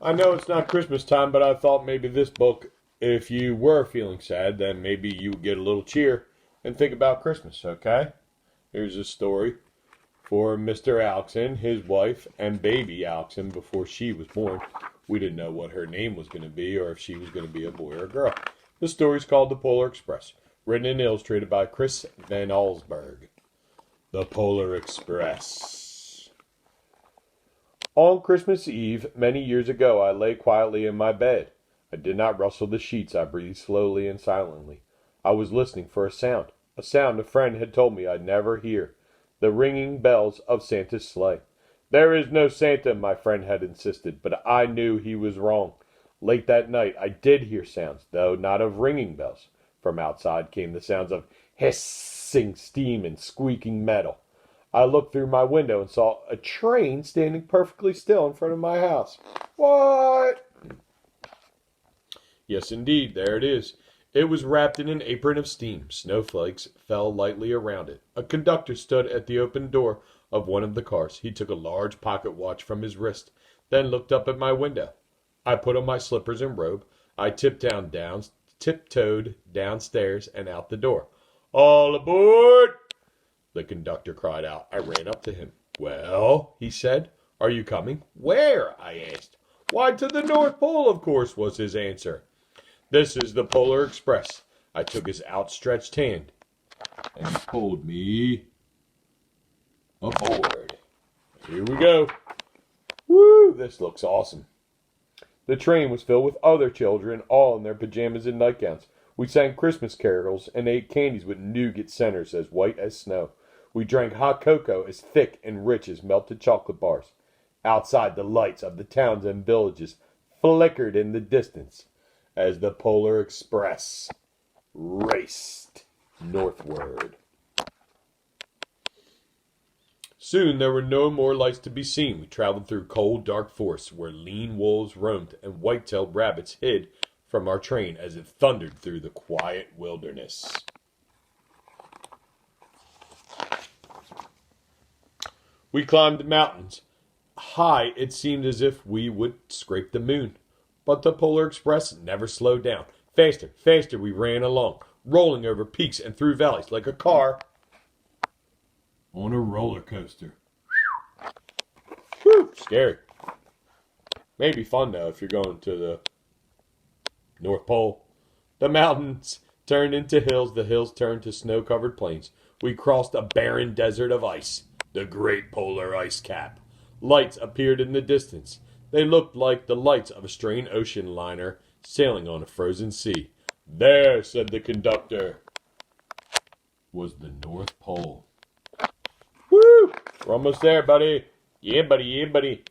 I know it's not Christmas time, but I thought maybe this book, if you were feeling sad, then maybe you would get a little cheer and think about Christmas, okay? Here's a story for Mr. Alexon, his wife, and baby Alexon before she was born. We didn't know what her name was going to be or if she was going to be a boy or a girl. The story's called The Polar Express, written and illustrated by Chris Van Allsburg. The Polar Express. On Christmas Eve, many years ago, I lay quietly in my bed. I did not rustle the sheets. I breathed slowly and silently. I was listening for a sound a friend had told me I'd never hear, the ringing bells of Santa's sleigh. There is no Santa, my friend had insisted, but I knew he was wrong. Late that night, I did hear sounds, though not of ringing bells. From outside came the sounds of hissing steam and squeaking metal. I looked through my window and saw a train standing perfectly still in front of my house. What? Yes, indeed, there it is. It was wrapped in an apron of steam. Snowflakes fell lightly around it. A conductor stood at the open door of one of the cars. He took a large pocket watch from his wrist, then looked up at my window. I put on my slippers and robe. I tiptoed downstairs and out the door. All aboard! The conductor cried out. I ran up to him. Well, he said, are you coming? Where? I asked. Why, to the North Pole, of course, was his answer. This is the Polar Express. I took his outstretched hand, and he pulled me aboard. Here we go. Woo, this looks awesome. The train was filled with other children, all in their pajamas and nightgowns. We sang Christmas carols and ate candies with nougat centers as white as snow. We drank hot cocoa as thick and rich as melted chocolate bars. Outside, the lights of the towns and villages flickered in the distance as the Polar Express raced northward. Soon there were no more lights to be seen. We traveled through cold, dark forests where lean wolves roamed and white-tailed rabbits hid from our train as it thundered through the quiet wilderness. We climbed mountains. High, it seemed as if we would scrape the moon. But the Polar Express never slowed down. Faster, faster we ran along, rolling over peaks and through valleys like a car on a roller coaster. Whew, scary. Maybe fun, though, if you're going to the North Pole. The mountains turned into hills. The hills turned to snow-covered plains. We crossed a barren desert of ice, the Great Polar Ice Cap. Lights appeared in the distance. They looked like the lights of a strange ocean liner sailing on a frozen sea. There, said the conductor, was the North Pole. Woo! We're almost there, buddy. Yeah, buddy, yeah, buddy.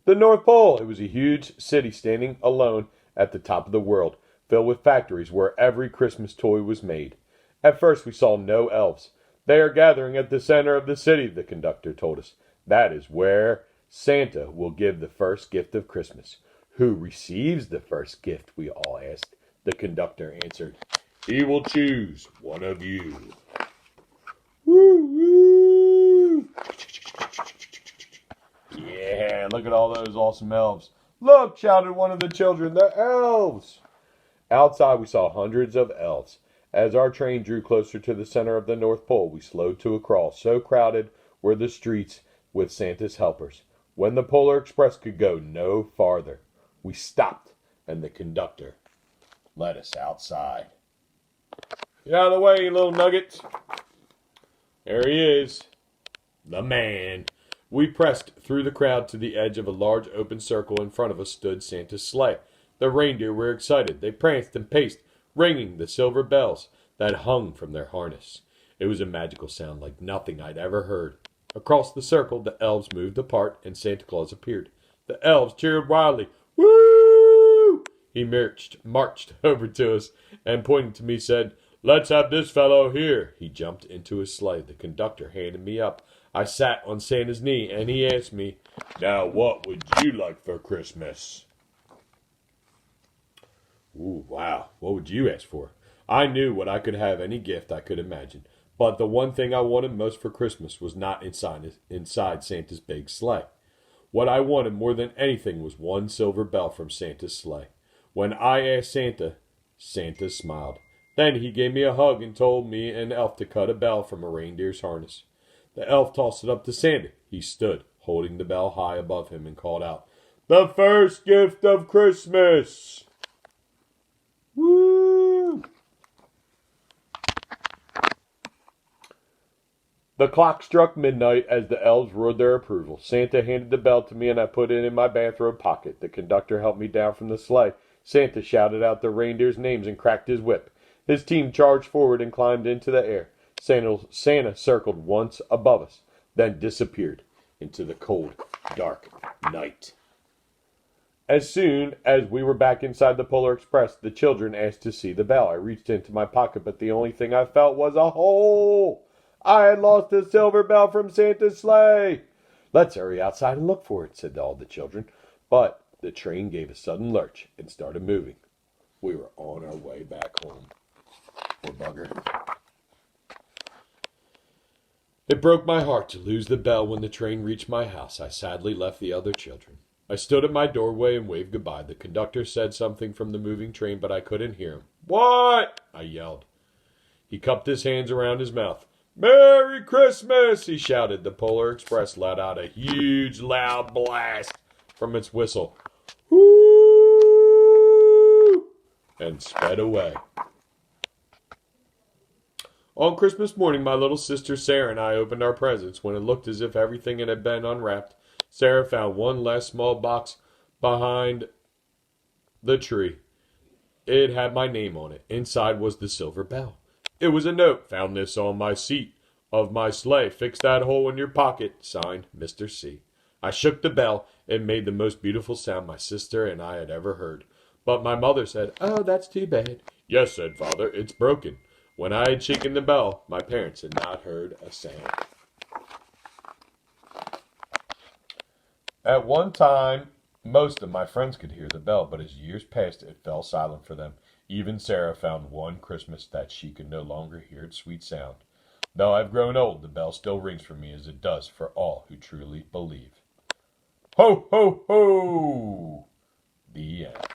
The North Pole. It was a huge city standing alone at the top of the world, filled with factories where every Christmas toy was made. At first we saw no elves. They are gathering at the center of the city, the conductor told us. That is where Santa will give the first gift of Christmas. Who receives the first gift, we all asked. The conductor answered, he will choose one of you. Woo, woo. Yeah, look at all those awesome elves. Look, shouted one of the children, the elves. Outside we saw hundreds of elves. As our train drew closer to the center of the North Pole, we slowed to a crawl. So crowded were the streets with Santa's helpers. When the Polar Express could go no farther, we stopped, and the conductor led us outside. Get out of the way, you little nuggets. There he is, the man. We pressed through the crowd to the edge of a large open circle. In front of us stood Santa's sleigh. The reindeer were excited. They pranced and paced, ringing the silver bells that hung from their harness. It was a magical sound like nothing I'd ever heard. Across the circle, the elves moved apart, and Santa Claus appeared. The elves cheered wildly. Woo! He marched over to us, and pointing to me said, let's have this fellow here. He jumped into his sleigh. The conductor handed me up. I sat on Santa's knee, and he asked me, now what would you like for Christmas? Ooh, wow. What would you ask for? I knew what I could have, any gift I could imagine. But the one thing I wanted most for Christmas was not inside Santa's big sleigh. What I wanted more than anything was one silver bell from Santa's sleigh. When I asked Santa, Santa smiled. Then he gave me a hug and told me an elf to cut a bell from a reindeer's harness. The elf tossed it up to Santa. He stood, holding the bell high above him, and called out, "The first gift of Christmas!" Woo! The clock struck midnight as the elves roared their approval. Santa handed the bell to me and I put it in my bathrobe pocket. The conductor helped me down from the sleigh. Santa shouted out the reindeers' names and cracked his whip. His team charged forward and climbed into the air. Santa circled once above us, then disappeared into the cold, dark night. As soon as we were back inside the Polar Express, the children asked to see the bell. I reached into my pocket, but the only thing I felt was a hole. I had lost the silver bell from Santa's sleigh. "Let's hurry outside and look for it," said all the children. But the train gave a sudden lurch and started moving. We were on our way back home. Poor bugger. It broke my heart to lose the bell when the train reached my house. I sadly left the other children. I stood at my doorway and waved goodbye. The conductor said something from the moving train, but I couldn't hear him. "What?" I yelled. He cupped his hands around his mouth. "Merry Christmas!" he shouted. The Polar Express let out a huge, loud blast from its whistle. Whoo! And sped away. On Christmas morning, my little sister Sarah and I opened our presents. When it looked as if everything had been unwrapped, Sarah found one last small box behind the tree. It had my name on it. Inside was the silver bell. It was a note. "Found this on my seat of my sleigh. Fix that hole in your pocket." Signed, Mr. C. I shook the bell. It made the most beautiful sound my sister and I had ever heard. But my mother said, "Oh, that's too bad." "Yes," said Father, "it's broken." When I had shaken the bell, my parents had not heard a sound. At one time, most of my friends could hear the bell, but as years passed, it fell silent for them. Even Sarah found one Christmas that she could no longer hear its sweet sound. Though I've grown old, the bell still rings for me as it does for all who truly believe. Ho, ho, ho! The end.